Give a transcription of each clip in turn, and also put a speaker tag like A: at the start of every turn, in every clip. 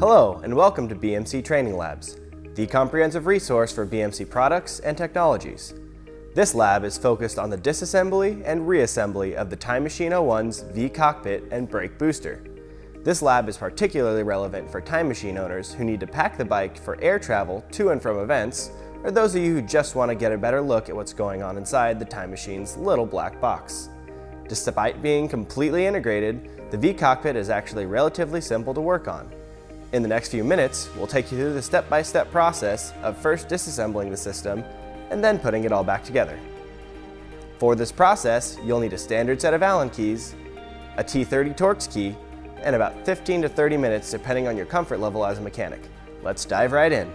A: Hello, and welcome to BMC Training Labs, the comprehensive resource for BMC products and technologies. This lab is focused on the disassembly and reassembly of the Timemachine V-1's V-Cockpit and brake booster. This lab is particularly relevant for Timemachine owners who need to pack the bike for air travel to and from events, or those of you who just want to get a better look at what's going on inside the Timemachine's little black box. Despite being completely integrated, the V-Cockpit is actually relatively simple to work on. In the next few minutes, we'll take you through the step-by-step process of first disassembling the system and then putting it all back together. For this process, you'll need a standard set of Allen keys, a T30 Torx key, and about 15 to 30 minutes depending on your comfort level as a mechanic. Let's dive right in.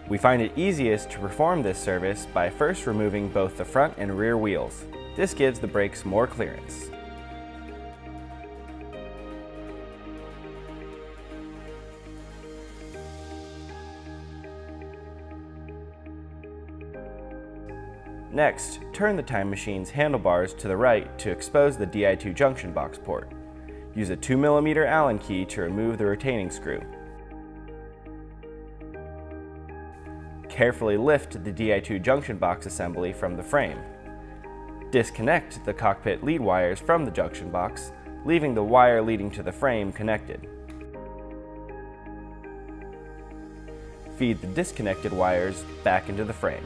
A: We find it easiest to perform this service by first removing both the front and rear wheels. This gives the brakes more clearance. Next, turn the Timemachine's handlebars to the right to expose the Di2 junction box port. Use a 2mm Allen key to remove the retaining screw. Carefully lift the Di2 junction box assembly from the frame. Disconnect the cockpit lead wires from the junction box, leaving the wire leading to the frame connected. Feed the disconnected wires back into the frame.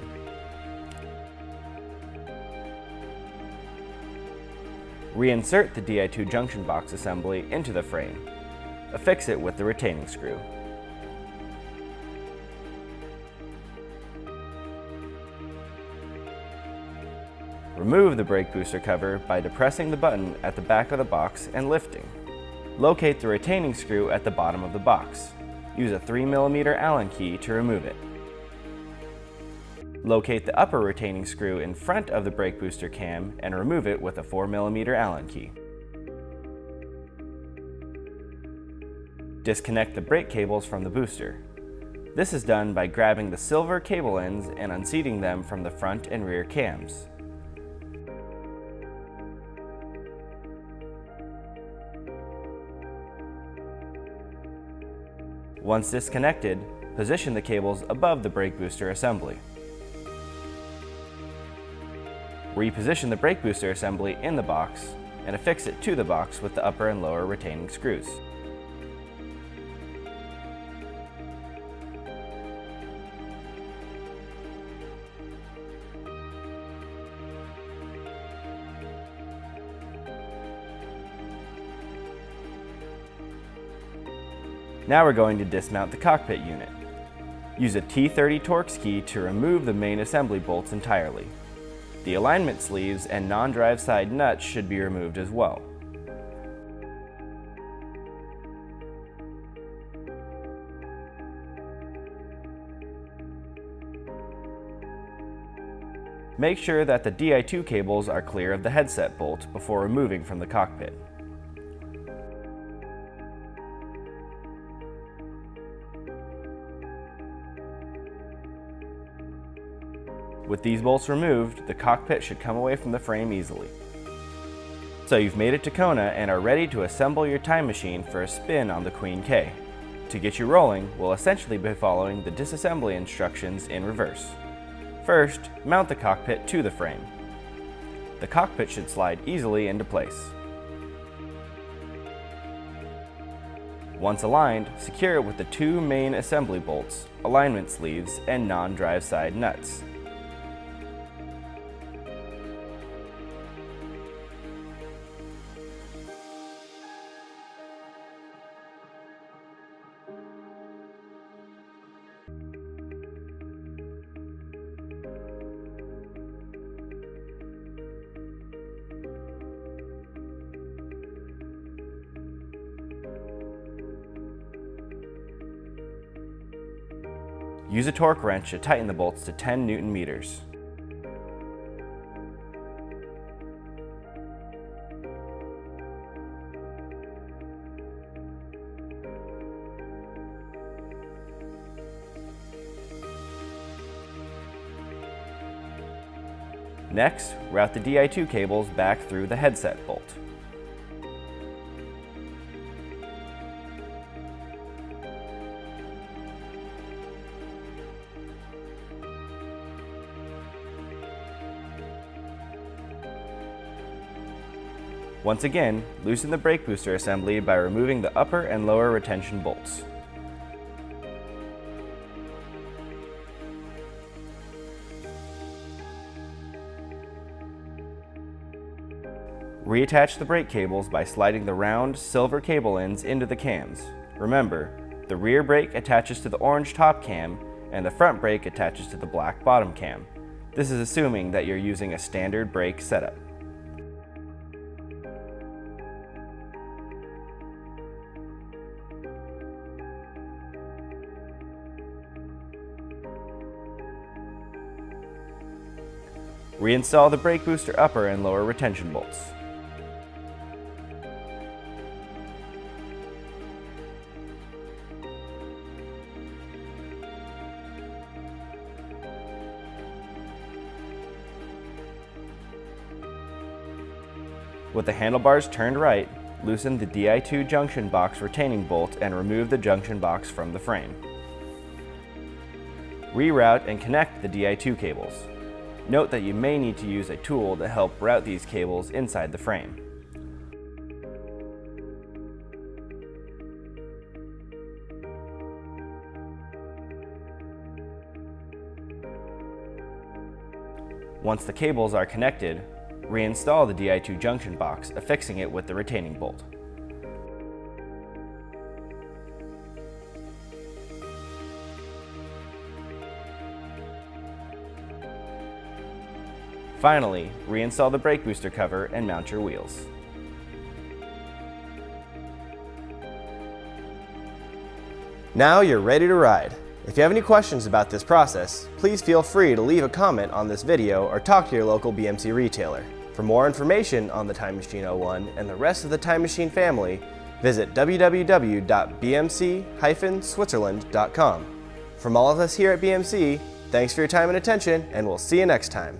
A: Reinsert the Di2 junction box assembly into the frame. Affix it with the retaining screw. Remove the brake booster cover by depressing the button at the back of the box and lifting. Locate the retaining screw at the bottom of the box. Use a 3mm Allen key to remove it. Locate the upper retaining screw in front of the brake booster cam and remove it with a 4mm Allen key. Disconnect the brake cables from the booster. This is done by grabbing the silver cable ends and unseating them from the front and rear cams. Once disconnected, position the cables above the brake booster assembly. Reposition the brake booster assembly in the box and affix it to the box with the upper and lower retaining screws. Now we're going to dismount the cockpit unit. Use a T30 Torx key to remove the main assembly bolts entirely. The alignment sleeves and non-drive side nuts should be removed as well. Make sure that the Di2 cables are clear of the headset bolt before removing from the cockpit. With these bolts removed, the cockpit should come away from the frame easily. So you've made it to Kona and are ready to assemble your Timemachine for a spin on the Queen K. To get you rolling, we'll essentially be following the disassembly instructions in reverse. First, mount the cockpit to the frame. The cockpit should slide easily into place. Once aligned, secure it with the two main assembly bolts, alignment sleeves, and non-drive side nuts. Use a torque wrench to tighten the bolts to 10 Nm. Next, route the Di2 cables back through the headset bolt. Once again, loosen the brake booster assembly by removing the upper and lower retention bolts. Reattach the brake cables by sliding the round, silver cable ends into the cams. Remember, the rear brake attaches to the orange top cam and the front brake attaches to the black bottom cam. This is assuming that you're using a standard brake setup. Reinstall the brake booster upper and lower retention bolts. With the handlebars turned right, loosen the Di2 junction box retaining bolt and remove the junction box from the frame. Reroute and connect the Di2 cables. Note that you may need to use a tool to help route these cables inside the frame. Once the cables are connected, reinstall the Di2 junction box, affixing it with the retaining bolt. Finally, reinstall the brake booster cover and mount your wheels. Now you're ready to ride. If you have any questions about this process, please feel free to leave a comment on this video or talk to your local BMC retailer. For more information on the Time Machine 01 and the rest of the Time Machine family, visit www.bmc-switzerland.com. From all of us here at BMC, thanks for your time and attention, and we'll see you next time.